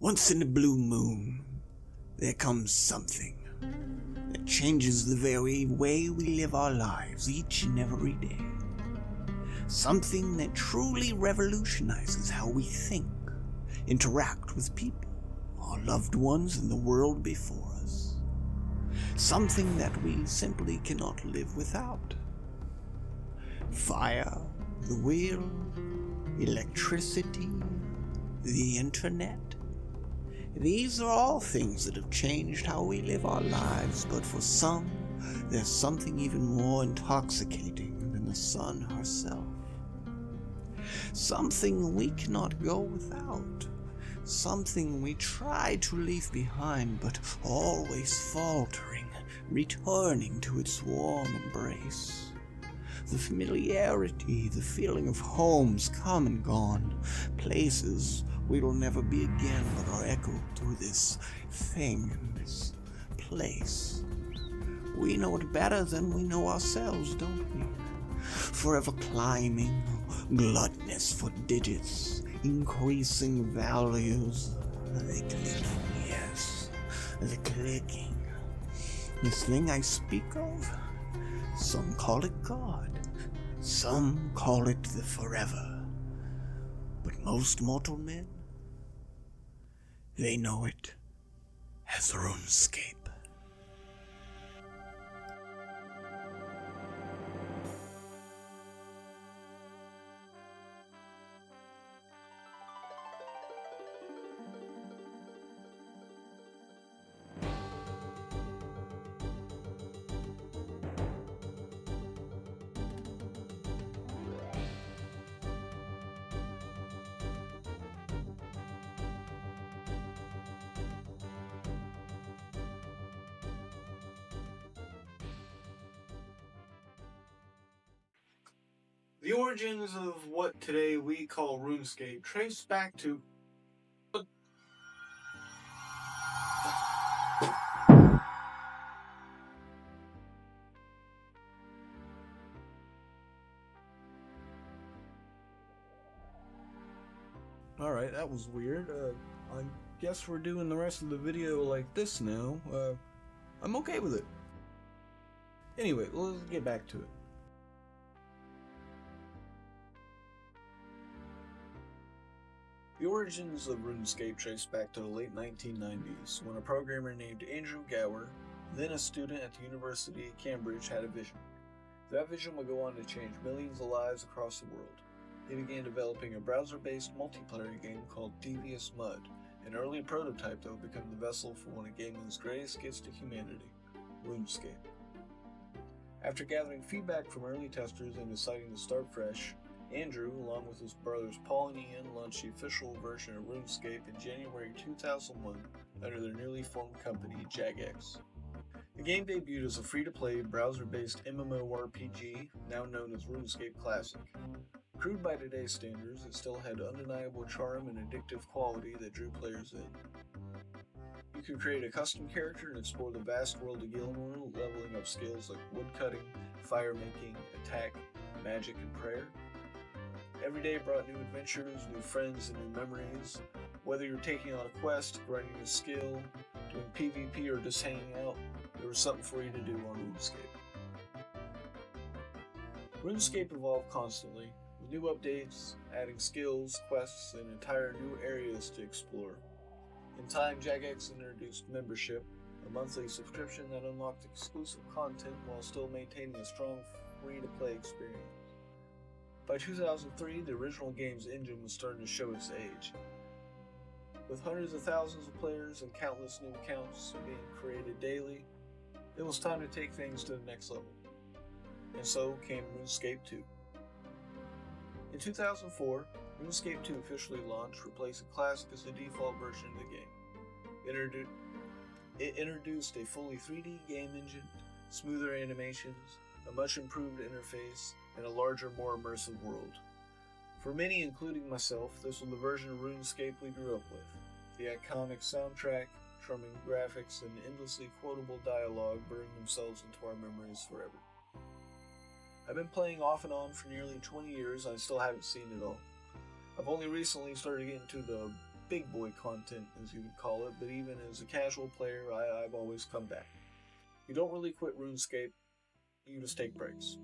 Once in a blue moon, there comes something that changes the very way we live our lives each and every day. Something that truly revolutionizes how we think, interact with people, our loved ones, and the world before us. Something that we simply cannot live without. Fire, the wheel, electricity, the internet. These are all things that have changed how we live our lives, but for some, there's something even more intoxicating than the sun herself. Something we cannot go without. Something we try to leave behind, but always faltering, returning to its warm embrace. The familiarity, the feeling of homes come and gone, places we'll never be again but are echoed through this thing, this place. We know it better than we know ourselves, don't we? Forever climbing, gluttonous for digits, increasing values. The clicking, yes, the clicking. This thing I speak of, some call it God, some call it the forever. But most mortal men, they know it as RuneScape. The origins of what today we call RuneScape trace back to Alright, that was weird. I guess we're doing the rest of the video like this now. I'm okay with it. Anyway, let's get back to it. The origins of RuneScape trace back to the late 1990s, when a programmer named Andrew Gower, then a student at the University of Cambridge, had a vision. That vision would go on to change millions of lives across the world. He began developing a browser-based multiplayer game called Devious Mud, an early prototype that would become the vessel for one of gaming's greatest gifts to humanity, RuneScape. After gathering feedback from early testers and deciding to start fresh, Andrew, along with his brothers Paul and Ian, launched the official version of RuneScape in January 2001 under their newly formed company, Jagex. The game debuted as a free-to-play, browser-based MMORPG, now known as RuneScape Classic. Crude by today's standards, it still had undeniable charm and addictive quality that drew players in. You could create a custom character and explore the vast world of Gilmore, leveling up skills like woodcutting, fire making, attack, magic, and prayer. Every day brought new adventures, new friends, and new memories. Whether you're taking on a quest, grinding a skill, doing PvP, or just hanging out, there was something for you to do on RuneScape. RuneScape evolved constantly, with new updates, adding skills, quests, and entire new areas to explore. In time, Jagex introduced membership, a monthly subscription that unlocked exclusive content while still maintaining a strong free-to-play experience. By 2003, the original game's engine was starting to show its age. With hundreds of thousands of players and countless new accounts being created daily, it was time to take things to the next level. And so came RuneScape 2. In 2004, RuneScape 2 officially launched, replacing Classic as the default version of the game. It introduced a fully 3D game engine, smoother animations, a much improved interface, and a larger, more immersive world. For many, including myself, this was the version of RuneScape we grew up with. The iconic soundtrack, charming graphics, and endlessly quotable dialogue burned themselves into our memories forever. I've been playing off and on for nearly 20 years and I still haven't seen it all. I've only recently started getting to the big boy content, as you would call it, but even as a casual player, I've always come back. You don't really quit RuneScape, you just take breaks.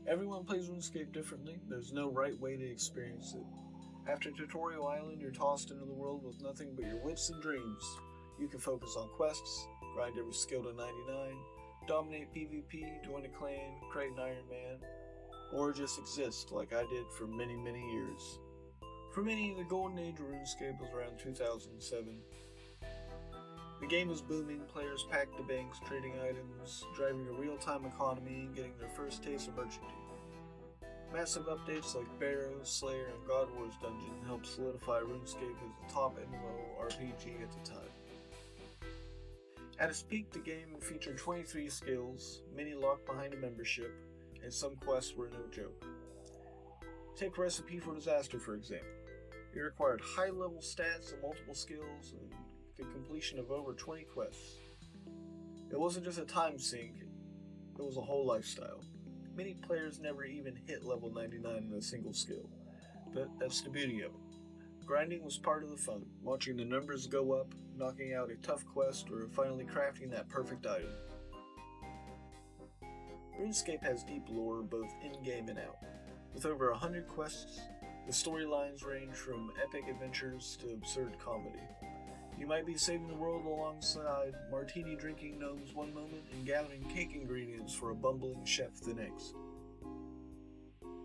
Everyone plays RuneScape differently, there's no right way to experience it. After Tutorial Island, you're tossed into the world with nothing but your wits and dreams. You can focus on quests, grind every skill to 99, dominate PvP, join a clan, create an Iron Man, or just exist like I did for many, many years. For many, the golden age of RuneScape was around 2007. The game was booming, players packed the banks, trading items, driving a real-time economy, and getting their first taste of merchanting. Massive updates like Barrow, Slayer, and God War's Dungeon helped solidify RuneScape as the top MMORPG at the time. At its peak, the game featured 23 skills, many locked behind a membership, and some quests were no joke. Take Recipe for Disaster, for example. It required high-level stats and multiple skills, and the completion of over 20 quests. It wasn't just a time sink, it was a whole lifestyle. Many players never even hit level 99 in a single skill, but that's the beauty of it. Grinding was part of the fun, watching the numbers go up, knocking out a tough quest, or finally crafting that perfect item. RuneScape has deep lore both in-game and out. With over 100 quests, the storylines range from epic adventures to absurd comedy. You might be saving the world alongside martini-drinking gnomes one moment and gathering cake ingredients for a bumbling chef the next.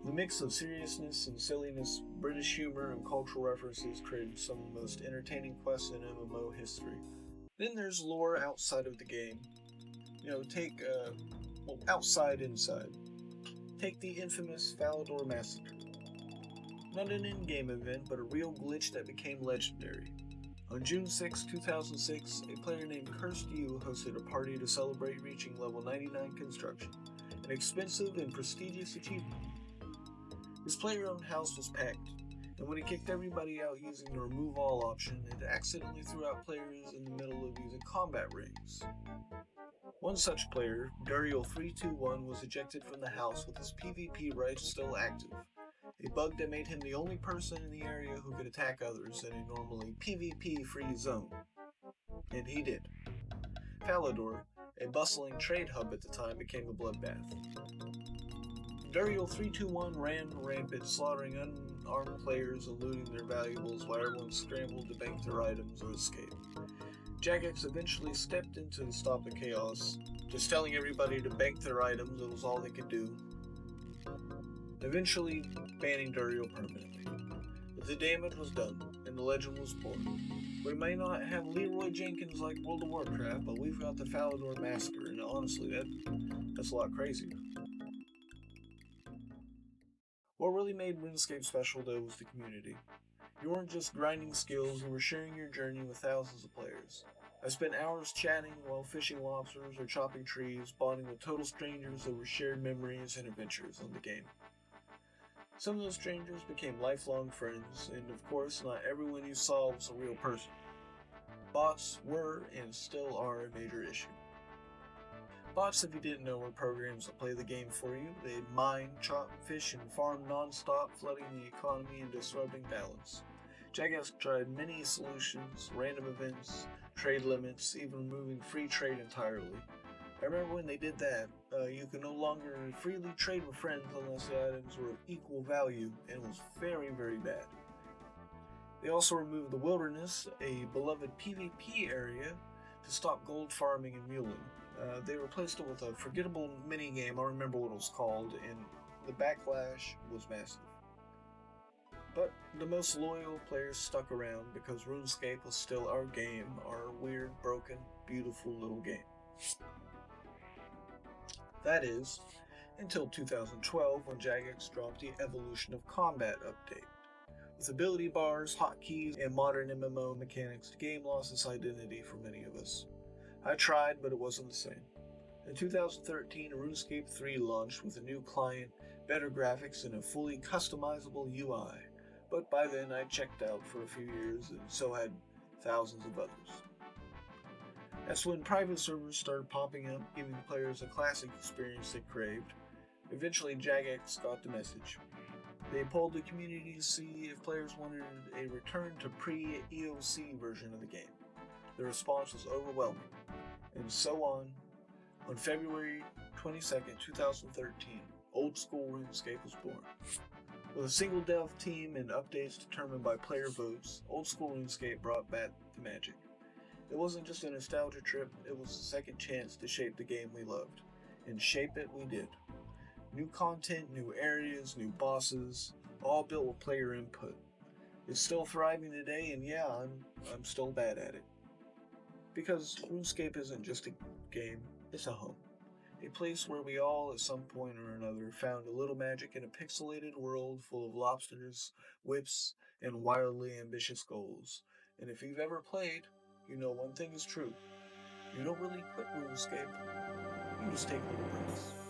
The mix of seriousness and silliness, British humor, and cultural references created some of the most entertaining quests in MMO history. Then there's lore outside of the game. Inside. Take the infamous Falador Massacre. Not an in-game event, but a real glitch that became legendary. On June 6, 2006, a player named Cursed You hosted a party to celebrate reaching level 99 construction, an expensive and prestigious achievement. His player-owned house was packed, and when he kicked everybody out using the remove all option, it accidentally threw out players in the middle of using combat rings. One such player, Duriel321, was ejected from the house with his PvP rights still active, a bug that made him the only person in the area who could attack others in a normally PvP-free zone. And he did. Falador, a bustling trade hub at the time, became a bloodbath. Duriel321 ran rampant, slaughtering unarmed players and looting their valuables while everyone scrambled to bank their items or escape. Jagex eventually stepped in to stop the chaos, just telling everybody to bank their items. It was all they could do, eventually banning Duriel permanently. But the damage was done, and the legend was born. We may not have Leroy Jenkins like World of Warcraft, but we've got the Falador Massacre, and honestly, that's a lot crazier. What really made RuneScape special, though, was the community. You weren't just grinding skills, you were sharing your journey with thousands of players. I spent hours chatting while fishing lobsters or chopping trees, bonding with total strangers over shared memories and adventures on the game. Some of those strangers became lifelong friends, and of course, not everyone you saw was a real person. Bots were, and still are, a major issue. Bots, if you didn't know, were programs that play the game for you. They mine, chop, fish, and farm non-stop, flooding the economy and disrupting balance. Jagex tried many solutions, random events, trade limits, even removing free trade entirely. I remember when they did that, you could no longer freely trade with friends unless the items were of equal value, and it was very, very bad. They also removed the Wilderness, a beloved PvP area, to stop gold farming and muling. They replaced it with a forgettable minigame, I don't remember what it was called, and the backlash was massive. But the most loyal players stuck around because RuneScape was still our game, our weird, broken, beautiful little game. That is, until 2012 when Jagex dropped the Evolution of Combat update. With ability bars, hotkeys, and modern MMO mechanics, the game lost its identity for many of us. I tried, but it wasn't the same. In 2013, RuneScape 3 launched with a new client, better graphics, and a fully customizable UI. But by then I checked out for a few years, and so had thousands of others. That's when private servers started popping up, giving players a classic experience they craved. Eventually Jagex got the message. They polled the community to see if players wanted a return to pre-EOC version of the game. The response was overwhelming, and so on. On February 22nd, 2013, Old School RuneScape was born. With a single dev team and updates determined by player votes, Old School RuneScape brought back the magic. It wasn't just a nostalgia trip, it was a second chance to shape the game we loved. And shape it we did. New content, new areas, new bosses, all built with player input. It's still thriving today, and yeah, I'm still bad at it. Because RuneScape isn't just a game, it's a home. A place where we all, at some point or another, found a little magic in a pixelated world full of lobsters, whips, and wildly ambitious goals. And if you've ever played, you know one thing is true. You don't really quit RuneScape, you just take little breaks.